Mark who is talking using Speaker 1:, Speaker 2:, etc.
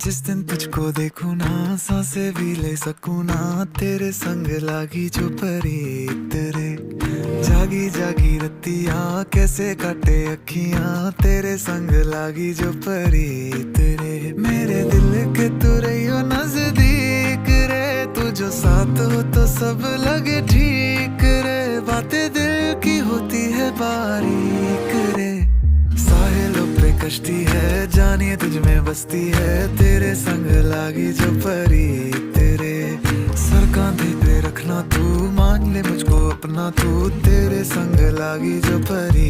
Speaker 1: जिस दिन तुझको देखूं ना सांसें भी ले सकूं ना, तेरे संग लागी जो परी तेरे। जागी जागी रतियां कैसे काटे अखियां, तेरे संग लागी जो परी तेरे। मेरे दिल के तू रहियो नजदीक रे, तू जो साथ हो तो सब लगे ठीक रे। बातें दिल की होती है बारीक रे, साहिलों पे कश्ती है जानिए तुझ में बसती है, तेरे संग लागी जो परी तेरे। सर कांधे पे रखना तू, मान ले मुझको अपना तू, तेरे संग लागी जो परी।